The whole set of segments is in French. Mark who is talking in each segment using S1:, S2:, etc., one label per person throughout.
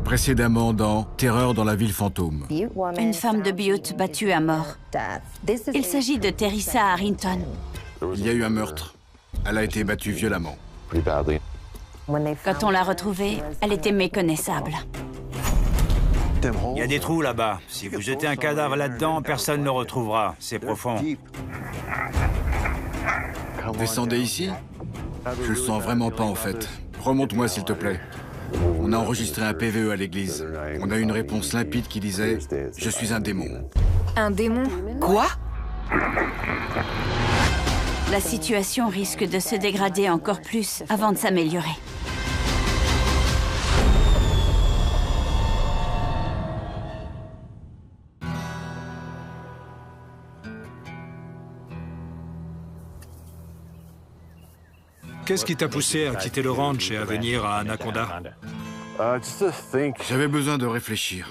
S1: Précédemment dans Terreur dans la ville fantôme.
S2: Une femme de Butte battue à mort. Il s'agit de Teresa Harrington.
S1: Il y a eu un meurtre. Elle a été battue violemment.
S2: Quand on l'a retrouvée, elle était méconnaissable.
S3: Il y a des trous là-bas. Si vous jetez un cadavre là-dedans, personne ne le retrouvera. C'est profond.
S1: Descendez ici? Je le sens vraiment pas en fait. Remonte-moi s'il te plaît. On a enregistré un PVE à l'église. On a eu une réponse limpide qui disait « Je suis un démon ».
S4: Un démon?
S5: Quoi?
S2: La situation risque de se dégrader encore plus avant de s'améliorer.
S6: Qu'est-ce qui t'a poussé à quitter le ranch et à venir à Anaconda?
S1: J'avais besoin de réfléchir.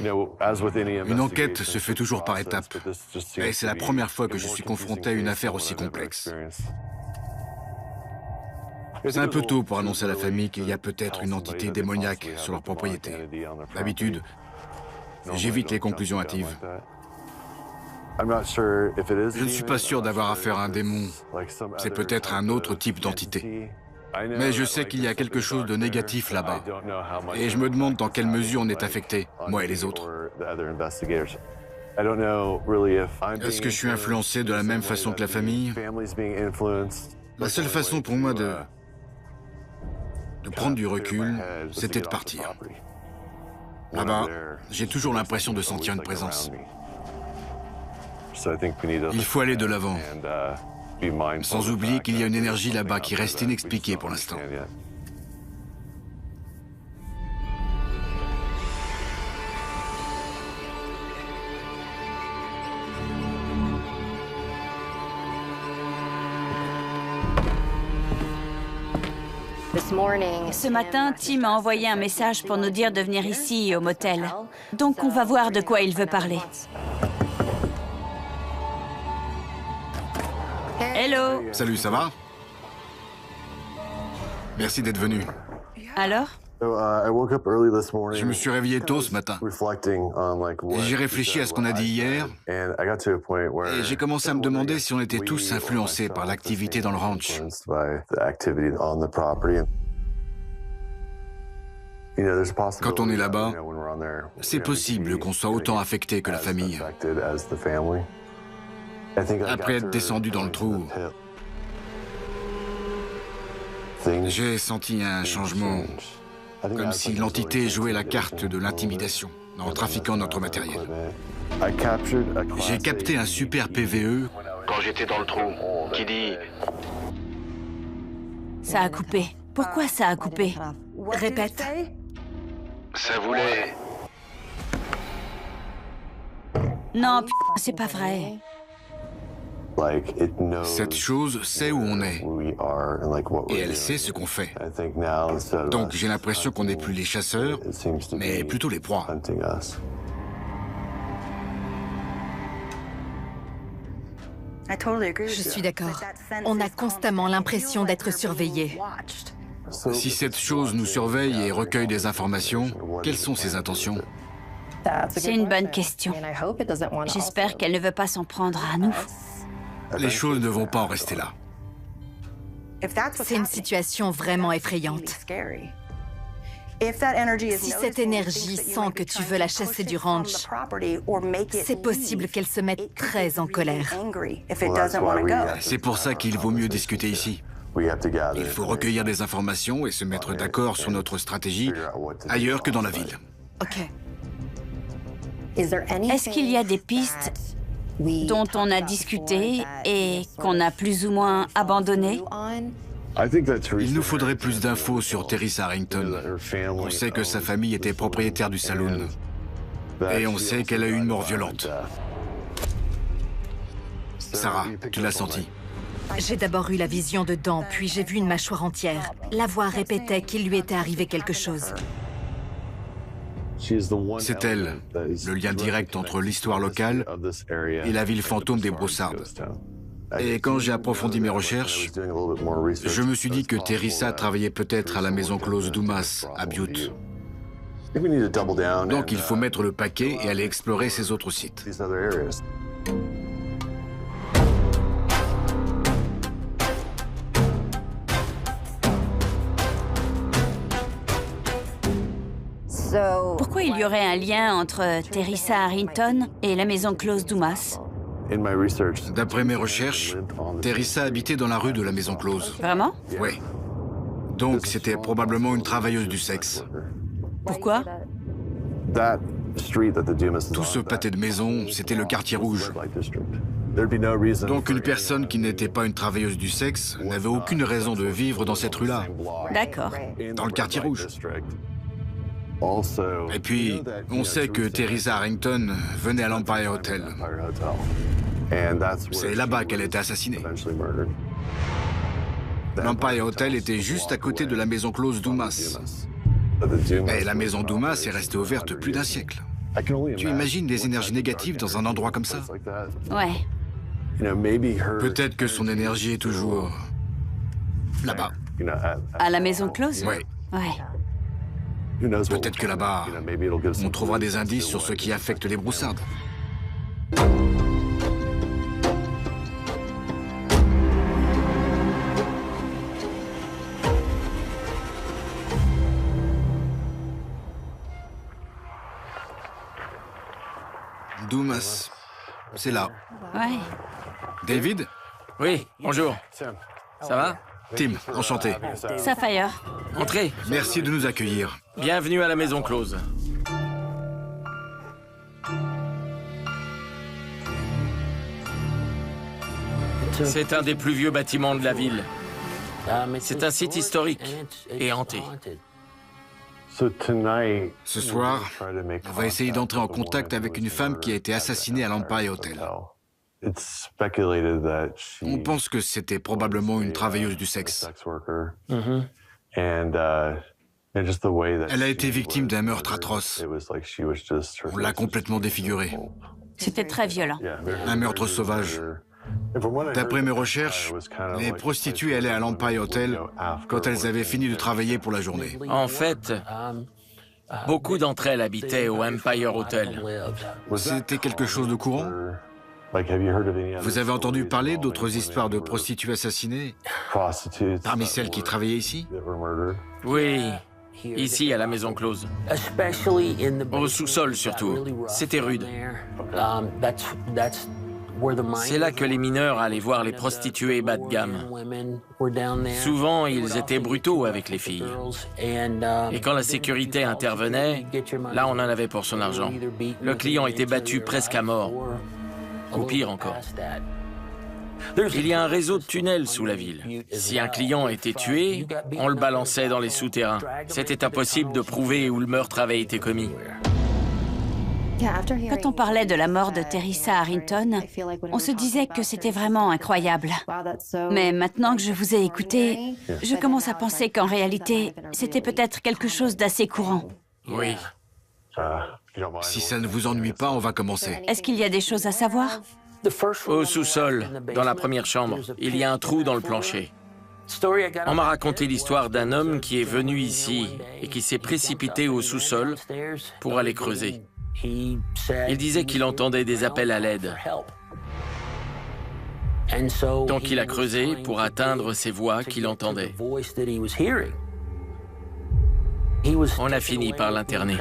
S1: Une enquête se fait toujours par étapes. Et c'est la première fois que je suis confronté à une affaire aussi complexe. C'est un peu tôt pour annoncer à la famille qu'il y a peut-être une entité démoniaque sur leur propriété. D'habitude, j'évite les conclusions hâtives. Je ne suis pas sûr d'avoir affaire à un démon. C'est peut-être un autre type d'entité. Mais je sais qu'il y a quelque chose de négatif là-bas. Et je me demande dans quelle mesure on est affecté, moi et les autres. Est-ce que je suis influencé de la même façon que la famille? La seule façon pour moi de prendre du recul, c'était de partir. Là-bas, j'ai toujours l'impression de sentir une présence. Il faut aller de l'avant. Sans oublier qu'il y a une énergie là-bas qui reste inexpliquée pour l'instant.
S2: Ce matin, Tim a envoyé un message pour nous dire de venir ici, au motel. Donc on va voir de quoi il veut parler. Hello!
S1: Salut, ça va? Merci d'être venu.
S2: Alors?
S1: Je me suis réveillé tôt ce matin. J'ai réfléchi à ce qu'on a dit hier et j'ai commencé à me demander si on était tous influencés par l'activité dans le ranch. Quand on est là-bas, c'est possible qu'on soit autant affecté que la famille. Après être descendu dans le trou, j'ai senti un changement, comme si l'entité jouait la carte de l'intimidation en trafiquant notre matériel. J'ai capté un super PVE quand j'étais dans le trou, qui dit...
S2: Ça a coupé. Pourquoi ça a coupé?
S4: Répète.
S1: Ça voulait...
S2: Non, c'est pas vrai.
S1: Cette chose sait où on est, et elle sait ce qu'on fait. Donc j'ai l'impression qu'on n'est plus les chasseurs, mais plutôt les proies.
S4: Je suis d'accord. On a constamment l'impression d'être surveillé.
S1: Si cette chose nous surveille et recueille des informations, quelles sont ses intentions?
S2: C'est une bonne question. J'espère qu'elle ne veut pas s'en prendre à nous.
S1: Les choses ne vont pas en rester là.
S4: C'est une situation vraiment effrayante. Si cette énergie sent que tu veux la chasser du ranch, c'est possible qu'elle se mette très en colère.
S1: C'est pour ça qu'il vaut mieux discuter ici. Il faut recueillir des informations et se mettre d'accord sur notre stratégie ailleurs que dans la ville.
S4: OK.
S2: Est-ce qu'il y a des pistes dont on a discuté et qu'on a plus ou moins abandonné?
S1: Il nous faudrait plus d'infos sur Teresa Harrington. On sait que sa famille était propriétaire du saloon. Et on sait qu'elle a eu une mort violente. Sarah, tu l'as senti?
S4: J'ai d'abord eu la vision de dents, puis j'ai vu une mâchoire entière. La voix répétait qu'il lui était arrivé quelque chose.
S1: C'est elle, le lien direct entre l'histoire locale et la ville fantôme des Broussardes. Et quand j'ai approfondi mes recherches, je me suis dit que Teresa travaillait peut-être à la maison close Dumas, à Butte. Donc il faut mettre le paquet et aller explorer ces autres sites.
S2: Pourquoi il y aurait un lien entre Teresa Harrington et la maison close Dumas?
S1: D'après mes recherches, Teresa habitait dans la rue de la maison close.
S2: Vraiment?
S1: Oui. Donc c'était probablement une travailleuse du sexe.
S2: Pourquoi?
S1: Tout ce pâté de maisons, c'était le quartier rouge. Donc une personne qui n'était pas une travailleuse du sexe n'avait aucune raison de vivre dans cette rue-là,
S2: D'accord.
S1: dans le quartier rouge. Et puis, on sait que Teresa Harrington venait à l'Empire Hotel. C'est là-bas qu'elle a été assassinée. L'Empire Hotel était juste à côté de la maison close Dumas. Et la maison Dumas est restée ouverte plus d'1 siècle. Tu imagines les énergies négatives dans un endroit comme ça?
S2: Ouais.
S1: Peut-être que son énergie est toujours là-bas.
S2: À la maison close?
S1: Oui.
S2: Ouais.
S1: Peut-être que là-bas, on trouvera des indices sur ce qui affecte les broussardes. Dumas, c'est là.
S2: Ouais.
S1: David?
S5: Oui, bonjour. Ça va?
S1: Tim, enchanté.
S2: Sapphire.
S5: Entrez.
S1: Merci de nous accueillir.
S5: Bienvenue à la maison close. C'est un des plus vieux bâtiments de la ville. C'est un site historique et hanté.
S1: Ce soir, on va essayer d'entrer en contact avec une femme qui a été assassinée à l'Empire Hotel. On pense que c'était probablement une travailleuse du sexe. Elle a été victime d'un meurtre atroce. On l'a complètement défigurée.
S2: C'était très violent.
S1: Un meurtre sauvage. D'après mes recherches, les prostituées allaient à l'Empire Hotel quand elles avaient fini de travailler pour la journée.
S5: En fait, beaucoup d'entre elles habitaient au Empire Hotel.
S1: C'était quelque chose de courant? Vous avez entendu parler d'autres histoires de prostituées assassinées parmi celles qui travaillaient ici?
S5: Oui, ici à la maison close. Au sous-sol surtout. C'était rude. C'est là que les mineurs allaient voir les prostituées bas de gamme. Souvent, ils étaient brutaux avec les filles. Et quand la sécurité intervenait, là on en avait pour son argent. Le client était battu presque à mort. Ou pire encore. Il y a un réseau de tunnels sous la ville. Si un client était tué, on le balançait dans les souterrains. C'était impossible de prouver où le meurtre avait été commis.
S2: Quand on parlait de la mort de Teresa Harrington, on se disait que c'était vraiment incroyable. Mais maintenant que je vous ai écouté, je commence à penser qu'en réalité, c'était peut-être quelque chose d'assez courant.
S5: Oui.
S1: Si ça ne vous ennuie pas, on va commencer.
S2: Est-ce qu'il y a des choses à savoir?
S5: Au sous-sol, dans la première chambre, il y a un trou dans le plancher. On m'a raconté l'histoire d'un homme qui est venu ici et qui s'est précipité au sous-sol pour aller creuser. Il disait qu'il entendait des appels à l'aide. Donc il a creusé pour atteindre ces voix qu'il entendait. On a fini par l'interner.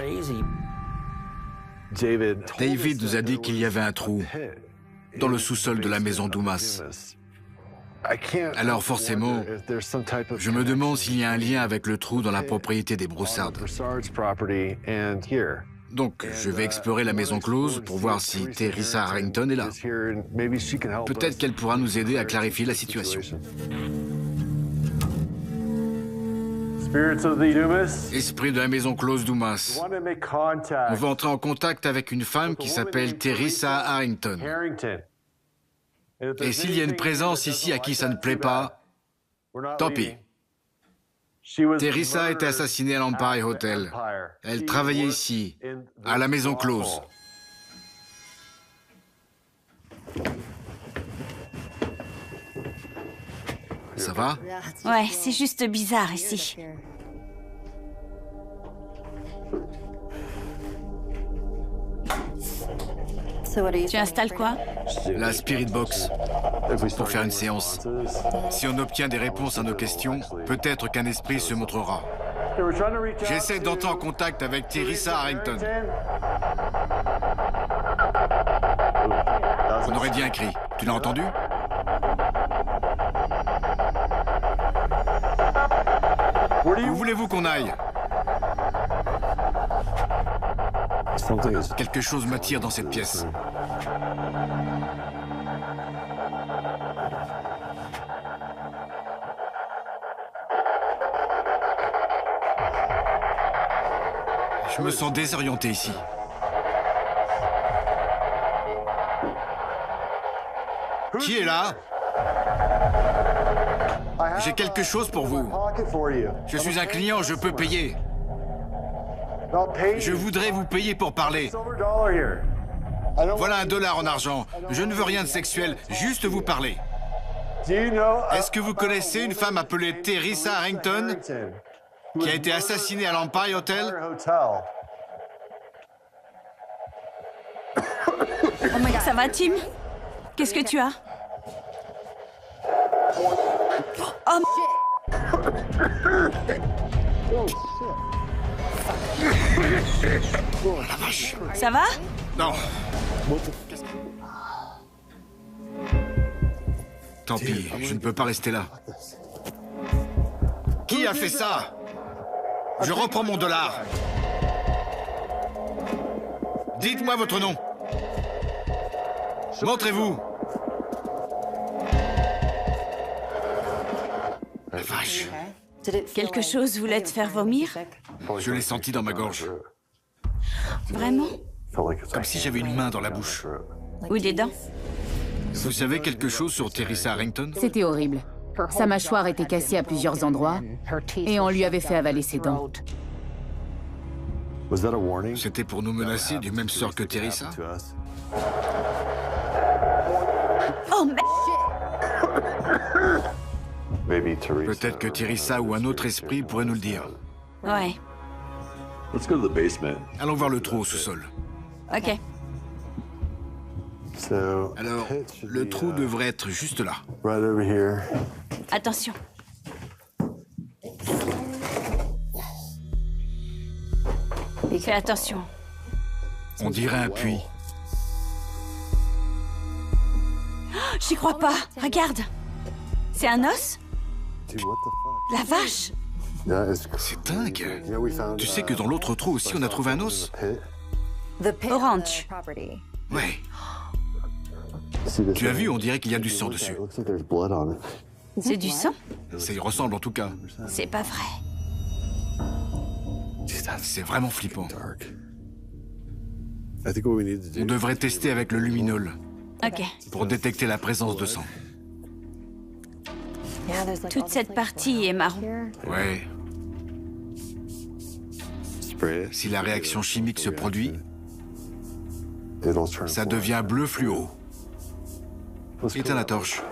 S1: David nous a dit qu'il y avait un trou dans le sous-sol de la maison Dumas. Alors forcément, je me demande s'il y a un lien avec le trou dans la propriété des Broussardes. Donc, je vais explorer la maison close pour voir si Teresa Harrington est là. Peut-être qu'elle pourra nous aider à clarifier la situation. Esprit de la maison close Dumas. On va entrer en contact avec une femme qui s'appelle Teresa Harrington. Et s'il y a une présence ici à qui ça ne plaît pas, tant pis. Teresa a été assassinée à l'Empire Hotel. Elle travaillait ici, à la maison close. Ça va?
S2: Ouais, c'est juste bizarre ici. Tu installes quoi?
S1: La Spirit Box, pour faire une séance. Si on obtient des réponses à nos questions, peut-être qu'un esprit se montrera. J'essaie d'entrer en contact avec Teresa Harrington. On aurait dit un cri. Tu l'as entendu? Où voulez-vous qu'on aille? Quelque chose m'attire dans cette pièce. Je me sens désorienté ici. Qui est là? J'ai quelque chose pour vous. Je suis un client, je peux payer. Je voudrais vous payer pour parler. Voilà $1 en argent. Je ne veux rien de sexuel, juste vous parler. Est-ce que vous connaissez une femme appelée Teresa Harrington qui a été assassinée à l'Empire Hotel?
S2: Ça va, Tim? Qu'est-ce que tu as? Oh,
S1: La vache!
S2: ça va?
S1: Non. Tant pis, je ne peux pas rester là. Qui a fait ça? Je reprends mon $. Dites-moi votre nom. Montrez-vous. La vache.
S2: Quelque chose voulait te faire vomir?
S1: Je l'ai senti dans ma gorge.
S2: Vraiment?
S1: Comme si j'avais une main dans la bouche.
S2: Ou des dents?
S1: Vous savez quelque chose sur Teresa Harrington?
S7: C'était horrible. Sa mâchoire était cassée à plusieurs endroits et on lui avait fait avaler ses dents.
S1: C'était pour nous menacer du même sort que Teresa?
S2: Oh, merde!
S1: Peut-être que Teresa ou un autre esprit pourrait nous le dire.
S2: Ouais,
S1: Allons voir le trou au sous-sol.
S2: ok.
S1: Alors, le trou devrait être juste là.
S2: Attention. Fais attention.
S1: On dirait un puits.
S2: Oh, j'y crois pas. Regarde. C'est un os? La vache!
S1: C'est dingue. Tu sais que dans l'autre trou aussi, on a trouvé un os?
S2: Orange.
S1: Ouais. Tu as vu, on dirait qu'il y a du sang dessus.
S2: C'est du sang?
S1: Ça y ressemble en tout cas.
S2: C'est pas vrai.
S1: C'est vraiment flippant. On devrait tester avec le luminol
S2: Ok.
S1: pour détecter la présence de sang.
S2: Toute cette partie est marron.
S1: Ouais. Si la réaction chimique se produit, ça devient bleu fluo. Éteins la torche.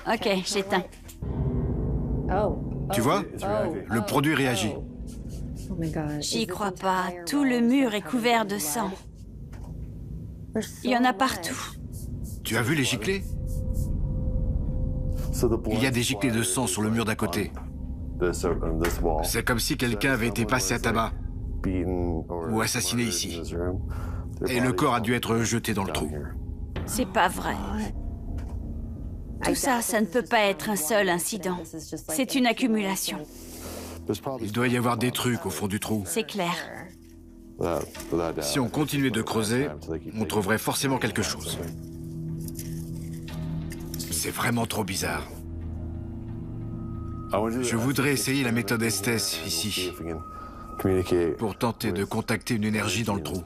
S2: Ok, j'éteins.
S1: Tu vois? Le produit réagit.
S2: J'y crois pas. Tout le mur est couvert de sang. Il y en a partout.
S1: Tu as vu les giclées? Il y a des giclées de sang sur le mur d'à côté. C'est comme si quelqu'un avait été passé à tabac ou assassiné ici. Et le corps a dû être jeté dans le trou.
S2: C'est pas vrai. Tout ça, ça ne peut pas être un seul incident. C'est une accumulation.
S1: Il doit y avoir des trucs au fond du trou.
S2: C'est clair.
S1: Si on continuait de creuser, on trouverait forcément quelque chose. C'est vraiment trop bizarre. Je voudrais essayer la méthode Estes ici, pour tenter de contacter une énergie dans le trou.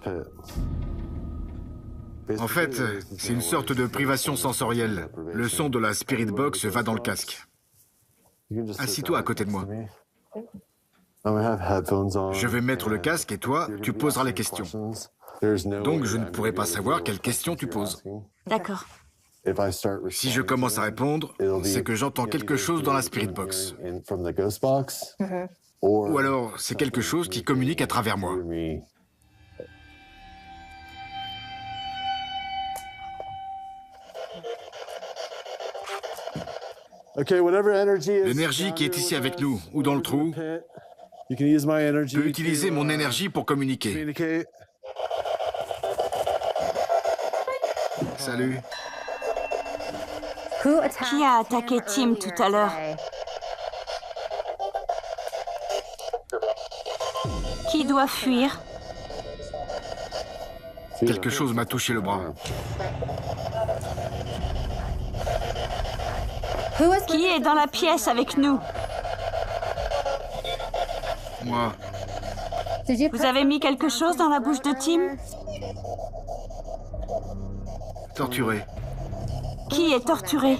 S1: En fait, c'est une sorte de privation sensorielle. Le son de la Spirit Box va dans le casque. Assis-toi à côté de moi. Je vais mettre le casque et toi, tu poseras les questions. Donc, je ne pourrai pas savoir quelles questions tu poses.
S2: D'accord.
S1: Si je commence à répondre, c'est que j'entends quelque chose dans la Spirit Box. Ou alors, c'est quelque chose qui communique à travers moi. L'énergie qui est ici avec nous, ou dans le trou, peut utiliser mon énergie pour communiquer. Salut.
S2: Qui a attaqué Tim tout à l'heure? Qui doit fuir?
S1: Quelque chose m'a touché le bras.
S2: Qui est dans la pièce avec nous?
S1: Moi,
S2: Vous avez mis quelque chose dans la bouche de Tim?
S1: torturé.
S2: Qui est torturé?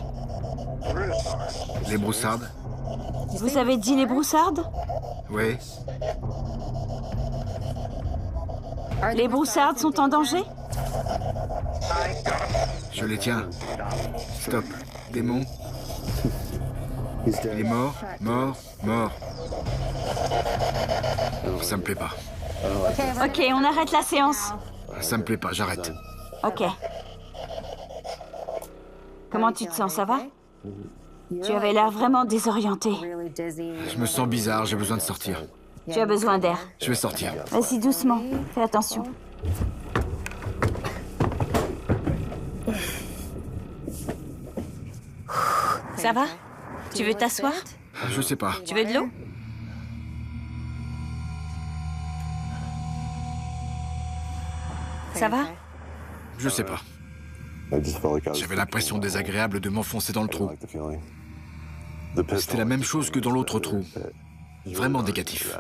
S1: Les broussardes?
S2: Vous avez dit les broussardes?
S1: Oui.
S2: Les broussardes sont en danger?
S1: Je les tiens. Stop. Démon. Il est mort, mort, mort. Ça me plaît pas.
S2: Ok, on arrête la séance.
S1: Ça me plaît pas, j'arrête.
S2: Ok. Comment tu te sens, ça va? Tu avais l'air vraiment désorienté.
S1: Je me sens bizarre, j'ai besoin de sortir.
S2: Tu as besoin d'air.
S1: Je vais sortir.
S2: Vas-y doucement, fais attention. Ça va? Tu veux t'asseoir?
S1: Je sais pas.
S2: Tu veux de l'eau? Ça va?
S1: Je sais pas. J'avais l'impression désagréable de m'enfoncer dans le trou. C'était la même chose que dans l'autre trou. Vraiment négatif.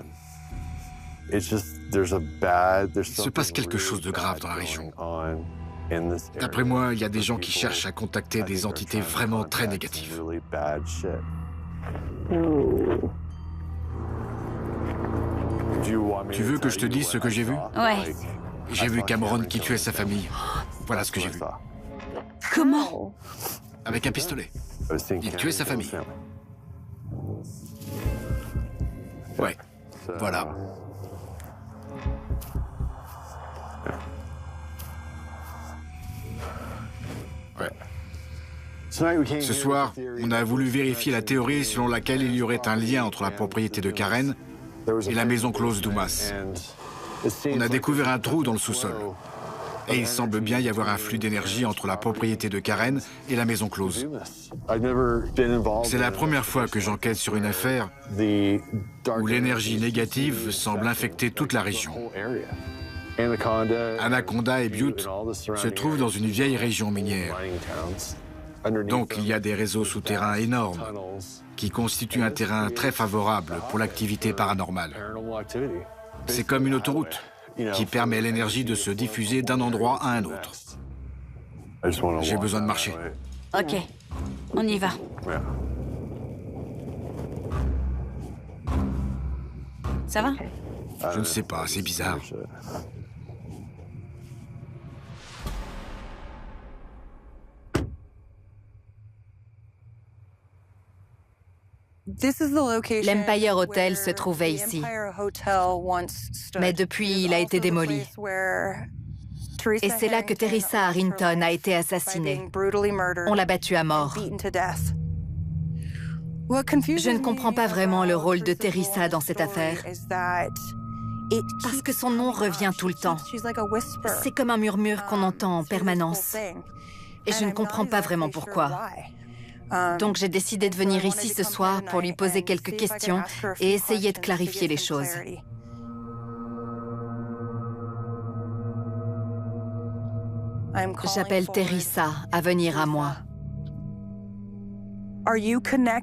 S1: Il se passe quelque chose de grave dans la région. D'après moi, il y a des gens qui cherchent à contacter des entités vraiment très négatives. Tu veux que je te dise ce que j'ai vu?
S2: Ouais.
S1: J'ai vu Cameron qui tuait sa famille. Voilà ce que j'ai vu.
S2: Comment?
S1: Avec un pistolet. Il tuait sa famille. Ouais. Voilà. Ouais. Ce soir, on a voulu vérifier la théorie selon laquelle il y aurait un lien entre la propriété de Karen et la maison close Dumas. On a découvert un trou dans le sous-sol. Et il semble bien y avoir un flux d'énergie entre la propriété de Karen et la maison close. C'est la première fois que j'enquête sur une affaire où l'énergie négative semble infecter toute la région. Anaconda et Butte se trouvent dans une vieille région minière. Donc il y a des réseaux souterrains énormes qui constituent un terrain très favorable pour l'activité paranormale. C'est comme une autoroute qui permet à l'énergie de se diffuser d'un endroit à un autre. J'ai besoin de marcher.
S2: Ok, on y va. Ça va?
S1: Je ne sais pas, c'est bizarre.
S4: L'Empire Hotel se trouvait ici, mais depuis, il a été démoli. Et c'est là que Teresa Harrington a été assassinée. On l'a battue à mort. Je ne comprends pas vraiment le rôle de Teresa dans cette affaire. Parce que son nom revient tout le temps. C'est comme un murmure qu'on entend en permanence. Et je ne comprends pas vraiment pourquoi. Donc j'ai décidé de venir ici ce soir pour lui poser quelques questions et essayer de clarifier les choses. J'appelle Teresa à venir à moi.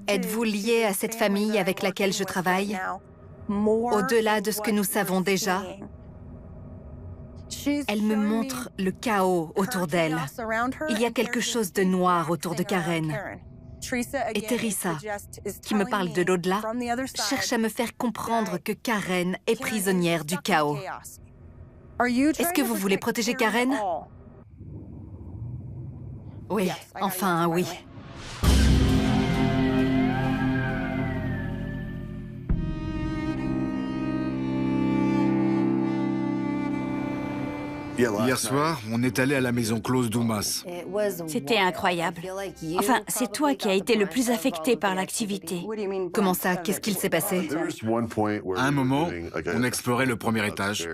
S4: Êtes-vous lié à cette famille avec laquelle je travaille? Au-delà de ce que nous savons déjà, elle me montre le chaos autour d'elle. Il y a quelque chose de noir autour de Karen. Et Teresa, qui me parle de l'au-delà, cherche à me faire comprendre que Karen est prisonnière du chaos. Est-ce que vous voulez protéger Karen? Oui, enfin oui.
S1: Hier soir, on est allé à la maison close d'Oumas.
S2: C'était incroyable. Enfin, c'est toi qui as été le plus affecté par l'activité.
S4: Comment ça? Qu'est-ce qu'il s'est passé?
S1: À un moment, on explorait le premier étage.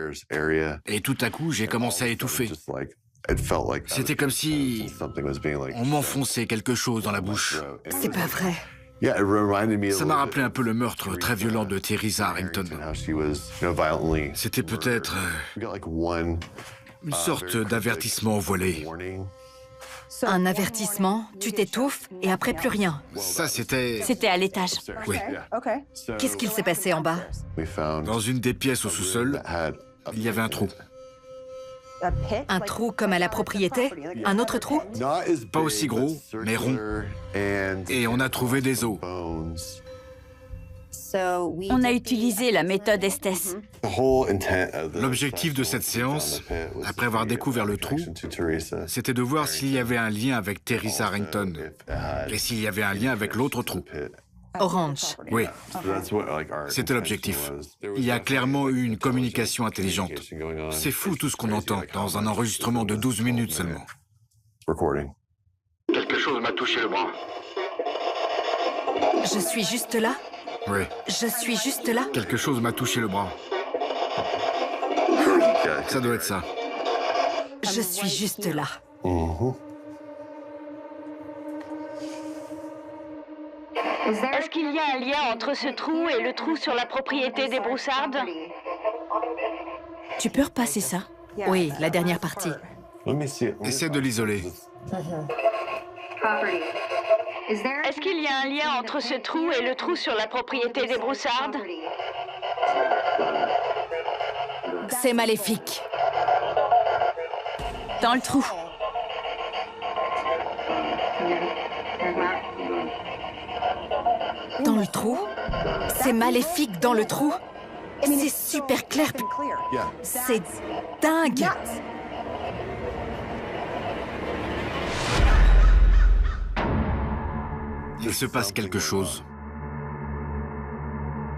S1: Et tout à coup, j'ai commencé à étouffer. C'était comme si on m'enfonçait quelque chose dans la bouche.
S4: C'est pas vrai.
S1: Ça m'a rappelé un peu le meurtre très violent de Teresa Harrington. C'était peut-être une sorte d'avertissement voilé.
S4: Un avertissement, tu t'étouffes et après plus rien.
S1: Ça, c'était...
S2: C'était à l'étage.
S1: Oui.
S4: Qu'est-ce qu'il s'est passé en bas?
S1: Dans une des pièces au sous-sol, il y avait un trou.
S4: Un trou comme à la propriété? Un autre trou?
S1: Pas aussi gros, mais rond. Et on a trouvé des os.
S2: On a utilisé la méthode Estes.
S1: L'objectif de cette séance, après avoir découvert le trou, c'était de voir s'il y avait un lien avec Teresa Harrington et s'il y avait un lien avec l'autre trou.
S4: Orange.
S1: Oui, c'était l'objectif. Il y a clairement eu une communication intelligente. C'est fou tout ce qu'on entend dans un enregistrement de 12 minutes seulement.
S8: Quelque chose m'a touché le bras.
S4: Je suis juste là?
S1: Oui.
S4: Je suis juste là?
S1: Quelque chose m'a touché le bras. Ça doit être ça.
S4: Je suis juste là.
S2: Est-ce qu'il y a un lien entre ce trou et le trou sur la propriété des Broussardes? Tu peux repasser ça?
S4: Oui, la dernière partie.
S1: Essaie de l'isoler.
S2: Est-ce qu'il y a un lien entre ce trou et le trou sur la propriété des Broussardes?
S4: C'est maléfique.
S2: Dans le trou.
S4: Dans le trou? C'est maléfique dans le trou? C'est super clair. C'est dingue.
S1: Il se passe quelque chose.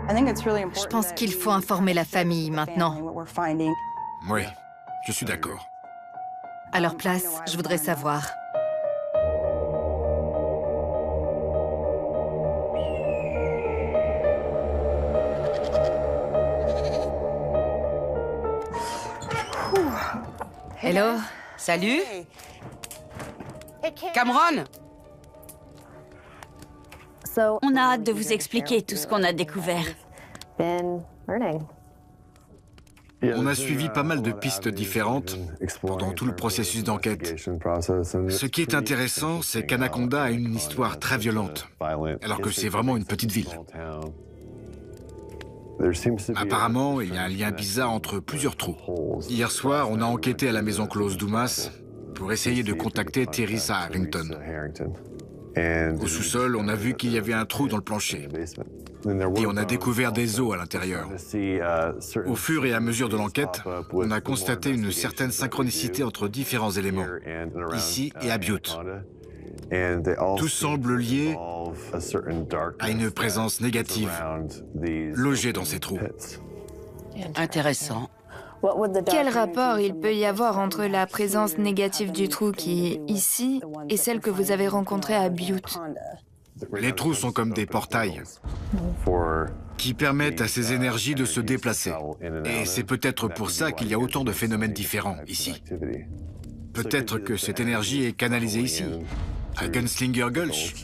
S4: Je pense qu'il faut informer la famille maintenant.
S1: Oui, je suis d'accord.
S4: À leur place, je voudrais savoir.
S9: Hello, salut. Cameron?
S2: On a hâte de vous expliquer tout ce qu'on a découvert.
S1: On a suivi pas mal de pistes différentes pendant tout le processus d'enquête. Ce qui est intéressant, c'est qu'Anaconda a une histoire très violente, alors que c'est vraiment une petite ville. Apparemment, il y a un lien bizarre entre plusieurs trous. Hier soir, on a enquêté à la maison close d'Oumas pour essayer de contacter Teresa Harrington. Au sous-sol, on a vu qu'il y avait un trou dans le plancher. Et on a découvert des os à l'intérieur. Au fur et à mesure de l'enquête, on a constaté une certaine synchronicité entre différents éléments, ici et à Butte. Tout semble lié à une présence négative logée dans ces trous.
S9: Intéressant.
S10: Quel rapport il peut y avoir entre la présence négative du trou qui est ici et celle que vous avez rencontrée à Butte?
S1: Les trous sont comme des portails qui permettent à ces énergies de se déplacer. Et c'est peut-être pour ça qu'il y a autant de phénomènes différents ici. Peut-être que cette énergie est canalisée ici, à Gunslinger Gulch,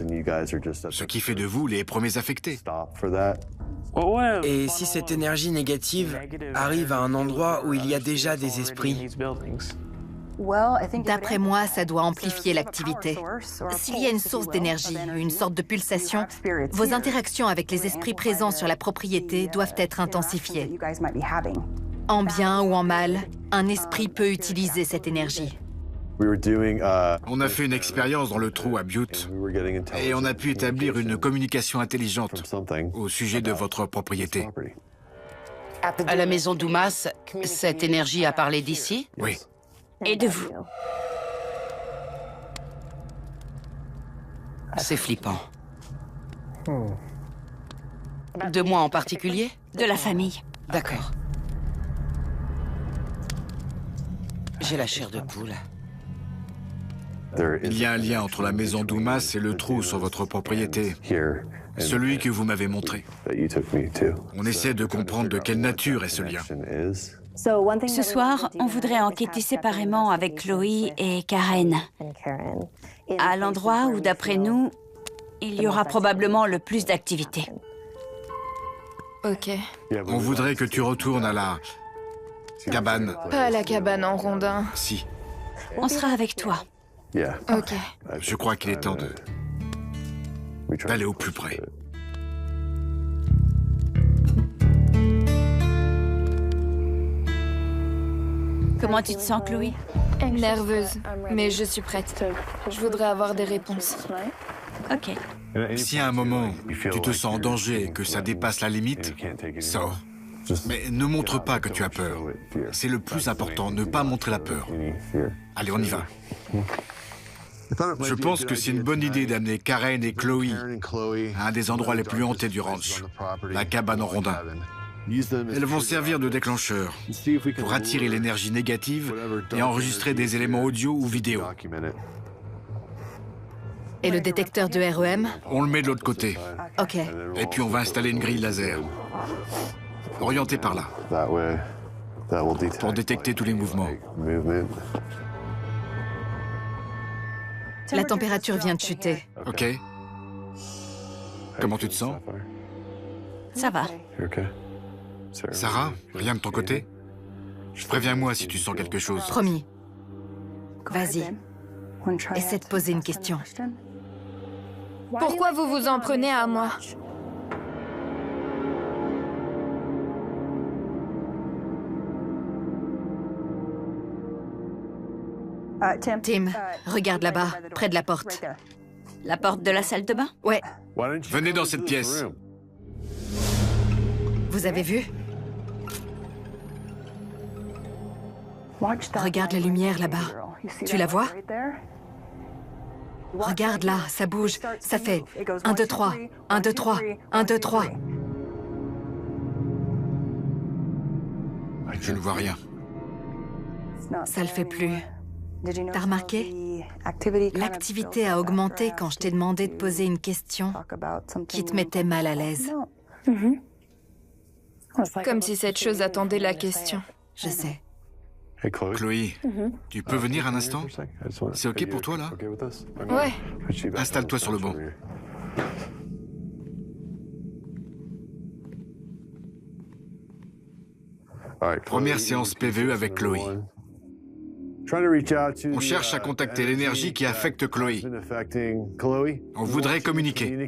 S1: ce qui fait de vous les premiers affectés.
S11: Et si cette énergie négative arrive à un endroit où il y a déjà des esprits?
S4: D'après moi, ça doit amplifier l'activité. S'il y a une source d'énergie, une sorte de pulsation, vos interactions avec les esprits présents sur la propriété doivent être intensifiées. En bien ou en mal, un esprit peut utiliser cette énergie.
S1: On a fait une expérience dans le trou à Butte et on a pu établir une communication intelligente au sujet de votre propriété.
S9: À la maison d'Oumas, cette énergie a parlé d'ici?
S1: Oui.
S2: Et de vous.
S9: C'est flippant. De moi en particulier?
S2: De la famille.
S9: D'accord. J'ai la chair de poule.
S1: Il y a un lien entre la maison Dumas et le trou sur votre propriété, celui que vous m'avez montré. On essaie de comprendre de quelle nature est ce lien.
S2: Ce soir, on voudrait enquêter séparément avec Chloé et Karen, à l'endroit où, d'après nous, il y aura probablement le plus d'activité.
S10: Ok.
S1: On voudrait que tu retournes à la cabane.
S10: Pas à la cabane en rondin.
S1: Si.
S2: On sera avec toi.
S10: Ok.
S1: Je crois qu'il est temps d'aller au plus près.
S2: Comment tu te sens, Chloé?
S10: Nerveuse, mais je suis prête. Je voudrais avoir des réponses.
S2: Ok.
S1: Si à un moment, tu te sens en danger et que ça dépasse la limite, sors. Mais ne montre pas que tu as peur. C'est le plus important, ne pas montrer la peur. Allez, on y va. Je pense que c'est une bonne idée d'amener Karen et Chloé à un des endroits les plus hantés du ranch, la cabane en rondin. Elles vont servir de déclencheur pour attirer l'énergie négative et enregistrer des éléments audio ou vidéo.
S4: Et le détecteur de REM?
S1: On le met de l'autre côté.
S4: Ok.
S1: Et puis on va installer une grille laser. Orientée par là. Pour détecter tous les mouvements.
S4: La température vient de chuter.
S1: Ok. Comment tu te sens?
S2: Ça va.
S1: Sarah, rien de ton côté? Préviens-moi si tu sens quelque chose.
S4: Promis. Vas-y. Essaie de poser une question.
S10: Pourquoi vous vous en prenez à moi?
S4: Tim, regarde là-bas, près de la porte.
S2: La porte de la salle de bain?
S4: Ouais.
S1: Venez dans cette pièce.
S4: Vous avez vu? Regarde la lumière là-bas. Tu la vois? Regarde là, ça bouge. Ça fait 1, 2, 3, 1, 2, 3, 1, 2, 3.
S1: Je ne vois rien.
S4: Ça le fait plus. T'as remarqué? L'activité a augmenté quand je t'ai demandé de poser une question qui te mettait mal à l'aise.
S10: Comme si cette chose attendait la question.
S4: Je sais.
S1: Chloé, tu peux venir un instant? C'est ok pour toi, là?
S10: Ouais.
S1: Installe-toi sur le banc. Première séance PVE avec Chloé. On cherche à contacter l'énergie qui affecte Chloé. On voudrait communiquer.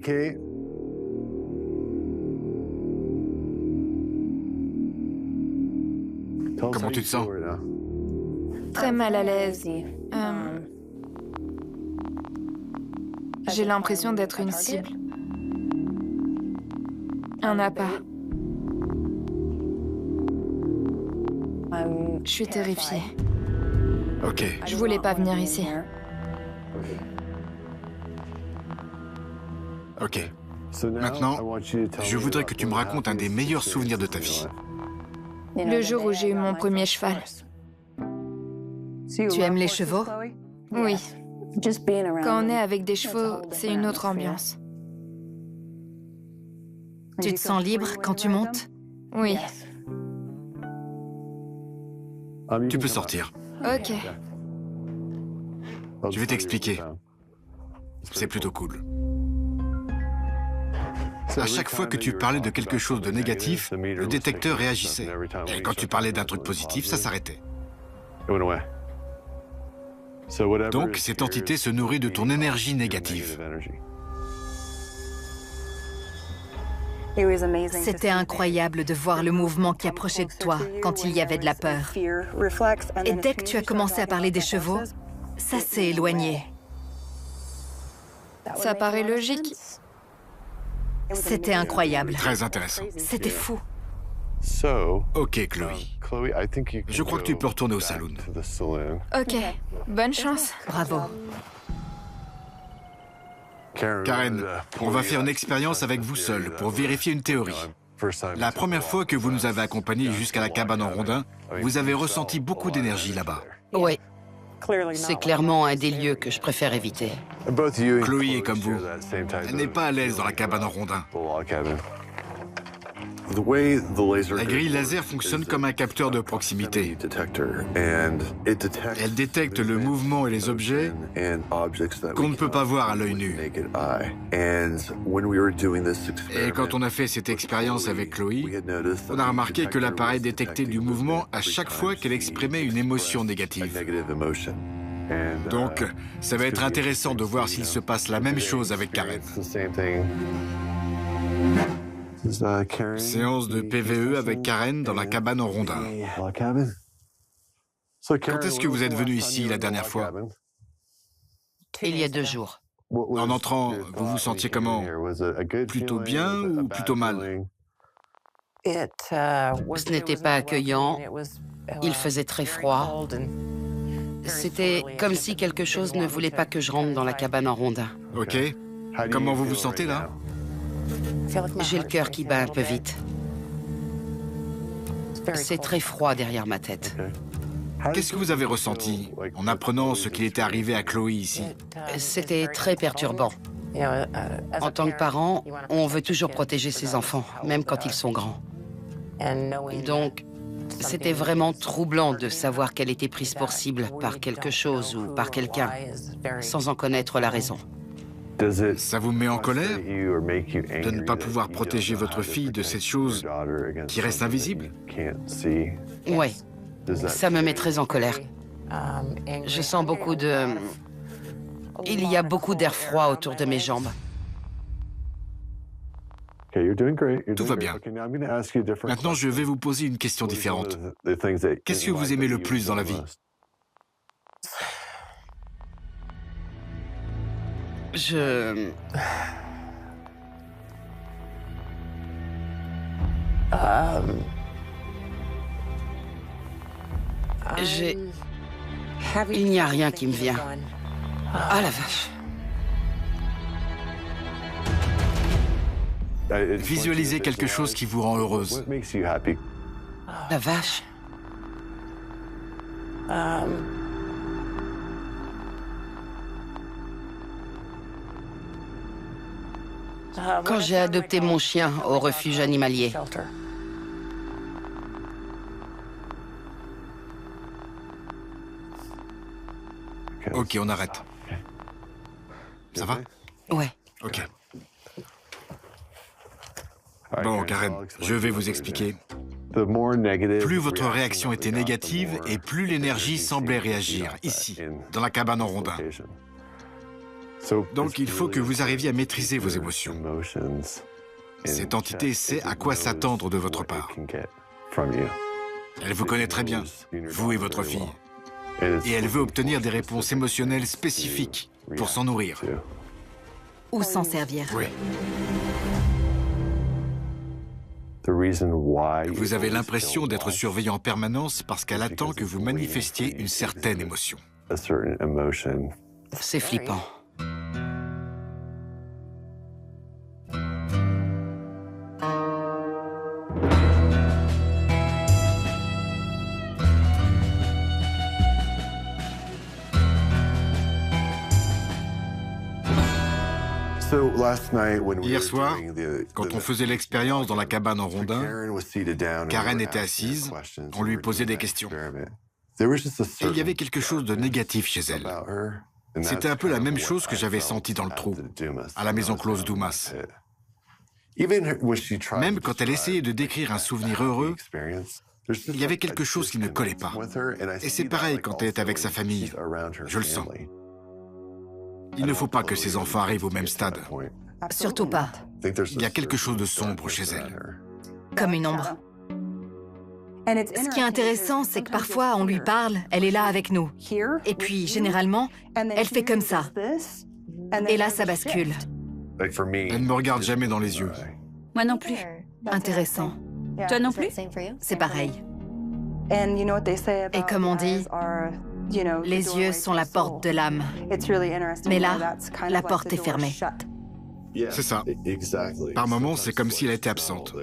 S1: Comment tu te sens?
S10: Très mal à l'aise. J'ai l'impression d'être une cible. Un appât. Je suis terrifiée.
S1: Ok.
S10: Je voulais pas venir ici.
S1: Ok. Maintenant, je voudrais que tu me racontes un des meilleurs souvenirs de ta vie.
S10: Le jour où j'ai eu mon premier cheval.
S4: Tu aimes les chevaux?
S10: Oui. Quand on est avec des chevaux, c'est une autre ambiance.
S4: Tu te sens libre quand tu montes?
S10: Oui.
S1: Tu peux sortir.
S10: Ok.
S1: Je vais t'expliquer. C'est plutôt cool. À chaque fois que tu parlais de quelque chose de négatif, le détecteur réagissait. Et quand tu parlais d'un truc positif, ça s'arrêtait. Donc, cette entité se nourrit de ton énergie négative.
S4: C'était incroyable de voir le mouvement qui approchait de toi quand il y avait de la peur. Et dès que tu as commencé à parler des chevaux, ça s'est éloigné.
S10: Ça paraît logique.
S4: C'était incroyable.
S1: Très intéressant.
S4: C'était fou.
S1: Ok, Chloé. Je crois que tu peux retourner au saloon.
S10: Ok. Bonne chance.
S4: Bravo.
S1: Karen, on va faire une expérience avec vous seul pour vérifier une théorie. La première fois que vous nous avez accompagnés jusqu'à la cabane en rondin, vous avez ressenti beaucoup d'énergie là-bas.
S9: Oui. C'est clairement un des lieux que je préfère éviter.
S1: Chloé est comme vous. Elle n'est pas à l'aise dans la cabane en rondin. La grille laser fonctionne comme un capteur de proximité. Elle détecte le mouvement et les objets qu'on ne peut pas voir à l'œil nu. Et quand on a fait cette expérience avec Chloé, on a remarqué que l'appareil détectait du mouvement à chaque fois qu'elle exprimait une émotion négative. Donc, ça va être intéressant de voir s'il se passe la même chose avec Karen. Séance de PVE avec Karen dans la cabane en rondin. Quand est-ce que vous êtes venu ici la dernière fois?
S9: Il y a 2 jours.
S1: En entrant, vous vous sentiez comment? Plutôt bien ou plutôt mal?
S9: Ce n'était pas accueillant. Il faisait très froid. C'était comme si quelque chose ne voulait pas que je rentre dans la cabane en rondin.
S1: Ok. Comment vous vous sentez là?
S9: J'ai le cœur qui bat un peu vite. C'est très froid derrière ma tête.
S1: Qu'est-ce que vous avez ressenti en apprenant ce qui était arrivé à Chloé ici?
S9: C'était très perturbant. En tant que parent, on veut toujours protéger ses enfants, même quand ils sont grands. Donc, c'était vraiment troublant de savoir qu'elle était prise pour cible par quelque chose ou par quelqu'un, sans en connaître la raison.
S1: Ça vous met en colère de ne pas pouvoir protéger votre fille de cette chose qui reste invisible?
S9: Oui, ça me met très en colère. Je sens beaucoup de... Il y a beaucoup d'air froid autour de mes jambes.
S1: Tout va bien. Maintenant, je vais vous poser une question différente. Qu'est-ce que vous aimez le plus dans la vie?
S9: Il n'y a rien qui me vient. Ah la vache.
S1: Visualisez quelque chose qui vous rend heureuse.
S9: La vache. Quand j'ai adopté mon chien au refuge animalier.
S1: Ok, on arrête. Ça va?
S9: Ouais.
S1: Ok. Bon, Karen, je vais vous expliquer. Plus votre réaction était négative et plus l'énergie semblait réagir, ici, dans la cabane en rondin. Donc il faut que vous arriviez à maîtriser vos émotions. Cette entité sait à quoi s'attendre de votre part. Elle vous connaît très bien, vous et votre fille. Et elle veut obtenir des réponses émotionnelles spécifiques pour s'en nourrir.
S4: Ou s'en servir.
S1: Oui. Vous avez l'impression d'être surveillé en permanence parce qu'elle attend que vous manifestiez une certaine émotion.
S9: C'est flippant.
S1: Hier soir, quand on faisait l'expérience dans la cabane en rondin, Karen était assise, on lui posait des questions. Et il y avait quelque chose de négatif chez elle. C'était un peu la même chose que j'avais senti dans le trou, à la maison close Dumas. Même quand elle essayait de décrire un souvenir heureux, il y avait quelque chose qui ne collait pas. Et c'est pareil quand elle est avec sa famille. Je le sens. Il ne faut pas que ses enfants arrivent au même stade.
S4: Surtout pas.
S1: Il y a quelque chose de sombre chez elle.
S4: Comme une ombre. Ce qui est intéressant, c'est que parfois, on lui parle, elle est là avec nous. Et puis, généralement, elle fait comme ça. Et là, ça bascule.
S1: Elle ne me regarde jamais dans les yeux.
S2: Moi non plus.
S4: Intéressant.
S2: Toi non plus?
S4: C'est pareil. Et comme on dit, les yeux sont la porte de l'âme. Mais là, la porte est fermée.
S1: C'est ça. Par moments, c'est comme si elle était absente.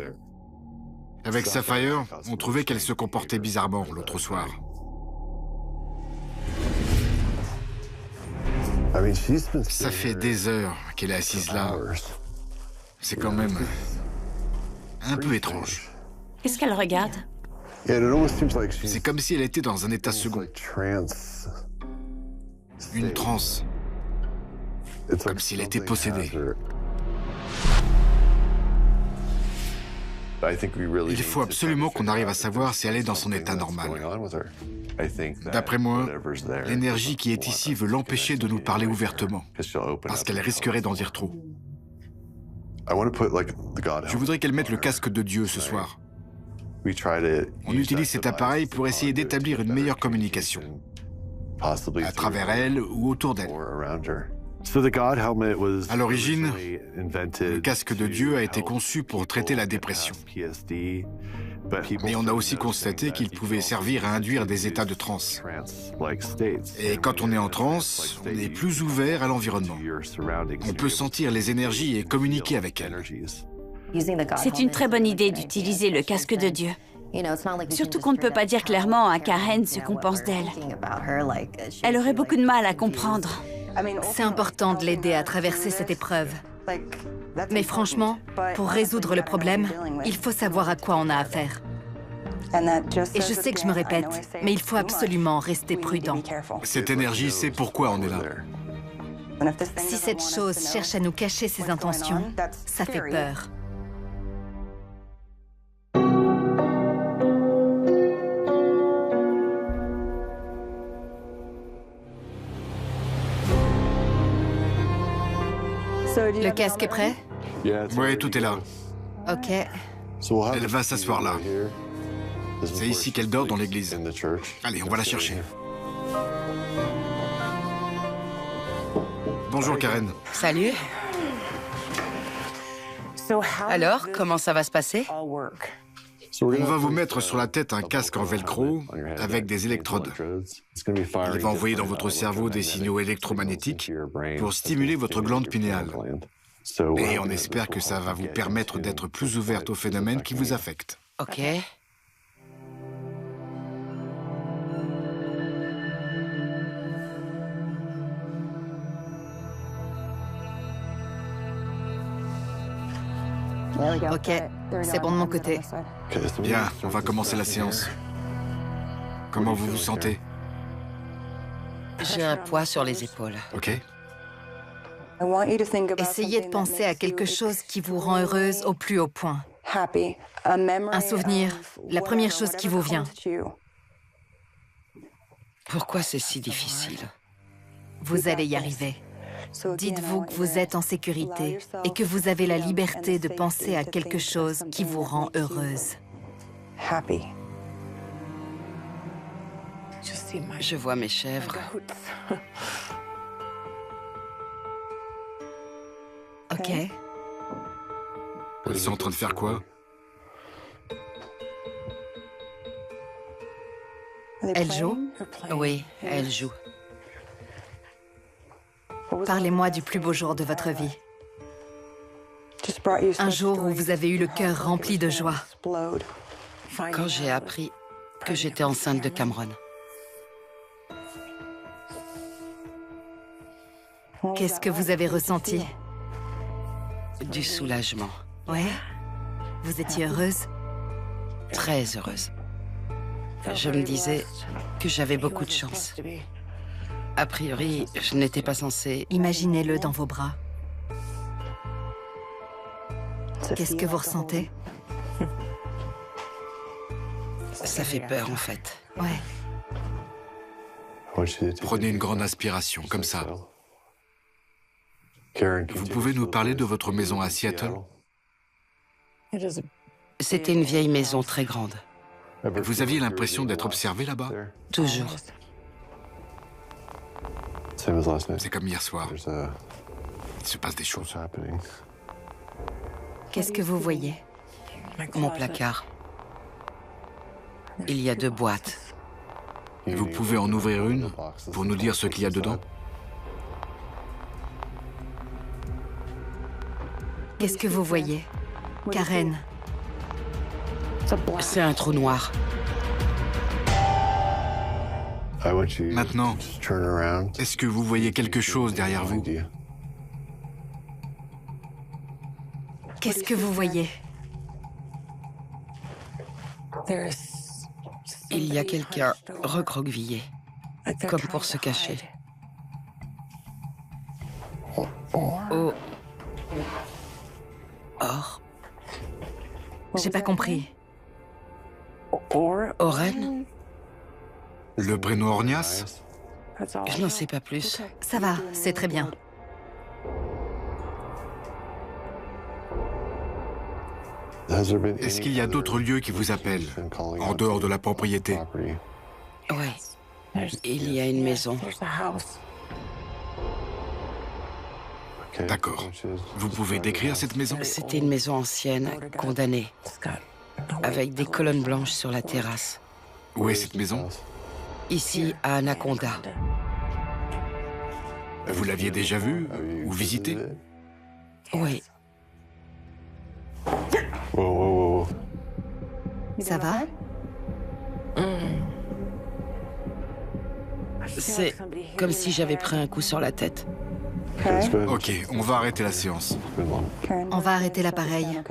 S1: Avec Sapphire, on trouvait qu'elle se comportait bizarrement l'autre soir. Ça fait des heures qu'elle est assise là. C'est quand même un peu étrange.
S2: Qu'est-ce qu'elle regarde?
S1: C'est comme si elle était dans un état second. Une transe. Comme si elle était possédée. Il faut absolument qu'on arrive à savoir si elle est dans son état normal. D'après moi, l'énergie qui est ici veut l'empêcher de nous parler ouvertement, parce qu'elle risquerait d'en dire trop. Je voudrais qu'elle mette le casque de Dieu ce soir. On utilise cet appareil pour essayer d'établir une meilleure communication, à travers elle ou autour d'elle. À l'origine, le casque de Dieu a été conçu pour traiter la dépression. Mais on a aussi constaté qu'il pouvait servir à induire des états de transe. Et quand on est en transe, on est plus ouvert à l'environnement. On peut sentir les énergies et communiquer avec elles.
S2: C'est une très bonne idée d'utiliser le casque de Dieu. Surtout qu'on ne peut pas dire clairement à Karen ce qu'on pense d'elle. Elle aurait beaucoup de mal à comprendre.
S4: C'est important de l'aider à traverser cette épreuve. Mais franchement, pour résoudre le problème, il faut savoir à quoi on a affaire. Et je sais que je me répète, mais il faut absolument rester prudent.
S1: Cette énergie sait pourquoi on est là.
S4: Si cette chose cherche à nous cacher ses intentions, ça fait peur. Le casque est prêt?
S1: Oui, tout est là.
S4: Ok.
S1: Elle va s'asseoir là. C'est ici qu'elle dort dans l'église. Allez, on va la chercher. Bonjour Karen.
S9: Salut. Alors, comment ça va se passer?
S1: On va vous mettre sur la tête un casque en velcro avec des électrodes. Il va envoyer dans votre cerveau des signaux électromagnétiques pour stimuler votre glande pinéale. Et on espère que ça va vous permettre d'être plus ouverte aux phénomènes qui vous affectent.
S9: Ok.
S4: Ok, c'est bon de mon côté.
S1: Bien, on va commencer la séance. Comment vous vous sentez?
S9: J'ai un poids sur les épaules.
S1: Ok.
S4: Essayez de penser à quelque chose qui vous rend heureuse au plus haut point. Un souvenir, la première chose qui vous vient.
S9: Pourquoi c'est si difficile?
S4: Vous allez y arriver. Dites-vous que vous êtes en sécurité et que vous avez la liberté de penser à quelque chose qui vous rend heureuse.
S9: Je vois mes chèvres.
S4: Ok.
S1: Elles sont en train de faire quoi?
S4: Elle joue?
S9: Oui, elle joue.
S4: Parlez-moi du plus beau jour de votre vie. Un jour où vous avez eu le cœur rempli de joie.
S9: Quand j'ai appris que j'étais enceinte de Cameron.
S4: Qu'est-ce que vous avez ressenti?
S9: Du soulagement.
S4: Ouais? Vous étiez heureuse?
S9: Très heureuse. Je me disais que j'avais beaucoup de chance. A priori, je n'étais pas censée...
S4: Imaginez-le dans vos bras. Qu'est-ce que vous ressentez?
S9: Ça fait peur, en fait.
S4: Ouais.
S1: Prenez une grande inspiration, comme ça. Vous pouvez nous parler de votre maison à Seattle?
S9: C'était une vieille maison très grande.
S1: Vous aviez l'impression d'être observé là-bas?
S9: Toujours.
S1: C'est comme hier soir. Il se passe des choses.
S4: Qu'est-ce que vous voyez?
S9: Mon placard. Il y a 2 boîtes.
S1: Vous pouvez en ouvrir une pour nous dire ce qu'il y a dedans?
S4: Qu'est-ce que vous voyez? Karen.
S9: C'est un trou noir.
S1: Maintenant, est-ce que vous voyez quelque chose derrière vous?
S4: Qu'est-ce que vous voyez?
S9: Il y a quelqu'un recroquevillé, comme pour se cacher. Oh. Or.
S4: J'ai pas compris.
S9: Oren?
S1: Le prénom Ornias?
S9: Je n'en sais pas plus.
S4: Ça va, c'est très bien.
S1: Est-ce qu'il y a d'autres lieux qui vous appellent, en dehors de la propriété?
S9: Oui. Il y a une maison.
S1: D'accord. Vous pouvez décrire cette maison?
S9: C'était une maison ancienne, condamnée, avec des colonnes blanches sur la terrasse.
S1: Où est cette maison?
S9: Ici, à Anaconda.
S1: Vous l'aviez déjà vue ou visitée?
S9: Oui.
S4: Ça va?
S9: C'est comme si j'avais pris un coup sur la tête.
S1: Ok, on va arrêter la séance.
S4: On va arrêter l'appareil.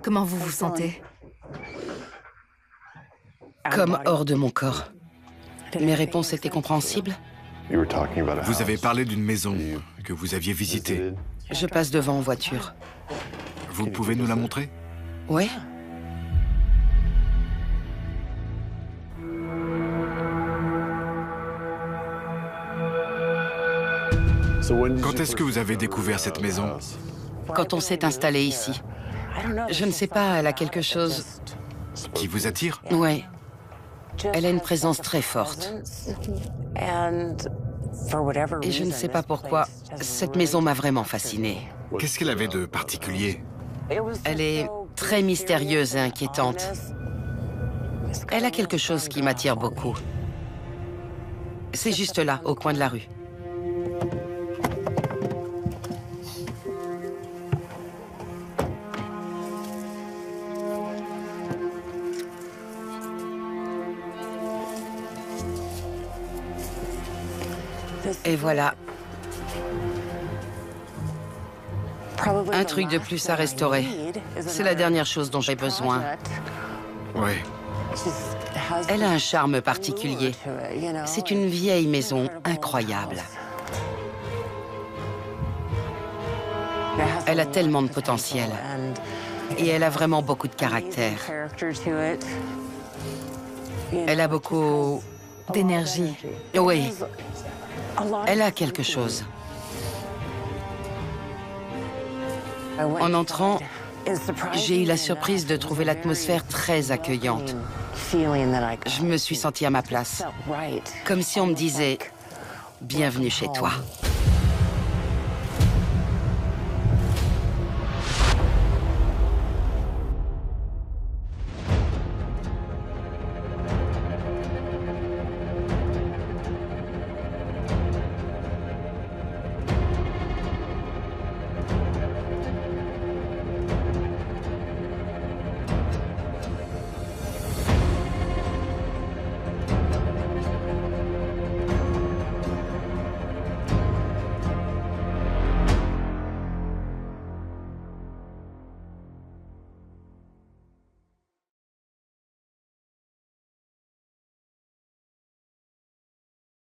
S4: Comment vous vous sentez?
S9: Comme hors de mon corps. Mes réponses étaient compréhensibles?
S1: Vous avez parlé d'une maison que vous aviez visitée.
S9: Je passe devant en voiture.
S1: Vous pouvez nous la montrer?
S9: Ouais.
S1: Quand est-ce que vous avez découvert cette maison?
S9: Quand on s'est installé ici. Je ne sais pas, elle a quelque chose...
S1: Qui vous attire?
S9: Ouais. Elle a une présence très forte. Et je ne sais pas pourquoi, cette maison m'a vraiment fascinée.
S1: Qu'est-ce qu'elle avait de particulier?
S9: Elle est très mystérieuse et inquiétante. Elle a quelque chose qui m'attire beaucoup. C'est juste là, au coin de la rue. Et voilà. Un truc de plus à restaurer. C'est la dernière chose dont j'ai besoin.
S1: Ouais.
S9: Elle a un charme particulier. C'est une vieille maison incroyable. Elle a tellement de potentiel. Et elle a vraiment beaucoup de caractère. Elle a beaucoup...
S4: d'énergie.
S9: Oui. Elle a quelque chose. En entrant, j'ai eu la surprise de trouver l'atmosphère très accueillante. Je me suis sentie à ma place. Comme si on me disait « Bienvenue chez toi ».